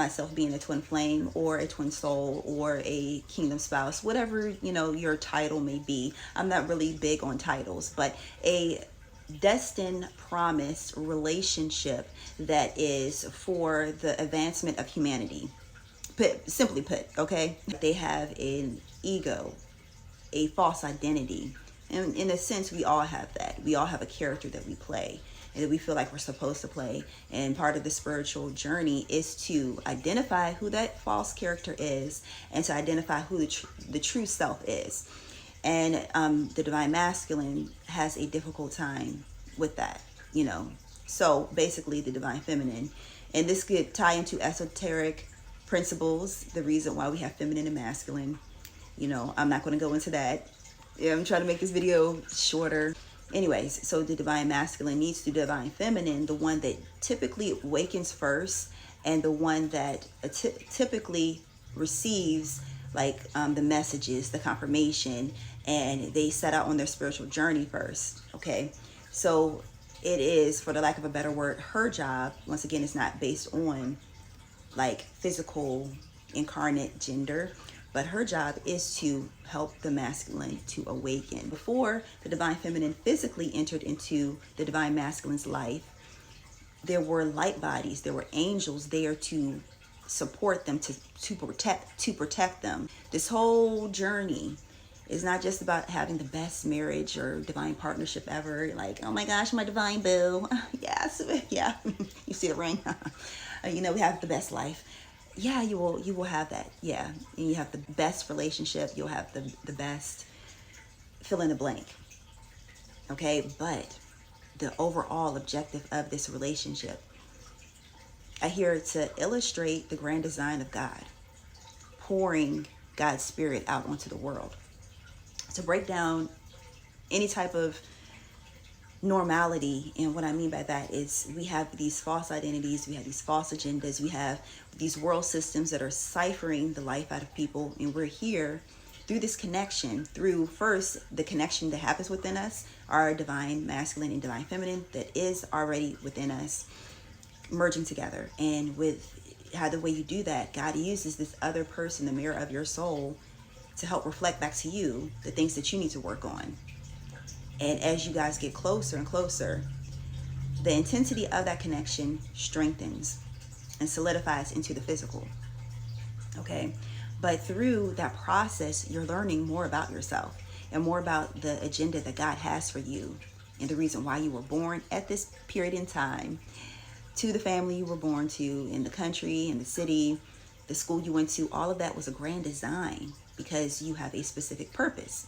myself being a twin flame or a twin soul or a kingdom spouse, whatever, you know, your title may be. I'm not really big on titles, but a destined promised relationship that is for the advancement of humanity. Simply put, okay? They have an ego, a false identity. And in a sense, we all have that. We all have a character that we play and that we feel like we're supposed to play. And part of the spiritual journey is to identify who that false character is and to identify who the true self is. And the divine masculine has a difficult time with that, you know. So basically the divine feminine. And this could tie into esoteric principles, the reason why we have feminine and masculine. You know, I'm not going to go into that. Yeah, I'm trying to make this video shorter. Anyways, so the divine masculine needs the divine feminine, the one that typically awakens first and the one that typically receives like the messages, the confirmation, and they set out on their spiritual journey first. Okay, so it is, for the lack of a better word, her job, once again, is not based on like physical incarnate gender, but her job is to help the masculine to awaken. Before the divine feminine physically entered into the divine masculine's life, there were light bodies, there were angels there to support them, to protect them. This whole journey is not just about having the best marriage or divine partnership ever. Like, oh my gosh, my divine boo. Yes, yeah. You see the ring? You know, we have the best life. Yeah, you will have that. Yeah, and you have the best relationship. You'll have the best fill in the blank. Okay, but the overall objective of this relationship, I hear to illustrate the grand design of God, pouring God's spirit out onto the world, to break down any type of normality. And what I mean by that is we have these false identities, we have these false agendas, we have these world systems that are ciphering the life out of people, and we're here through this connection, through first the connection that happens within us, our divine masculine and divine feminine that is already within us, merging together. And with how the way you do that, God uses this other person, the mirror of your soul, to help reflect back to you the things that you need to work on. And as you guys get closer and closer, the intensity of that connection strengthens and solidifies into the physical. Okay? But through that process, you're learning more about yourself and more about the agenda that God has for you and the reason why you were born at this period in time, to the family you were born to, in the country, in the city, the school you went to. All of that was a grand design because you have a specific purpose.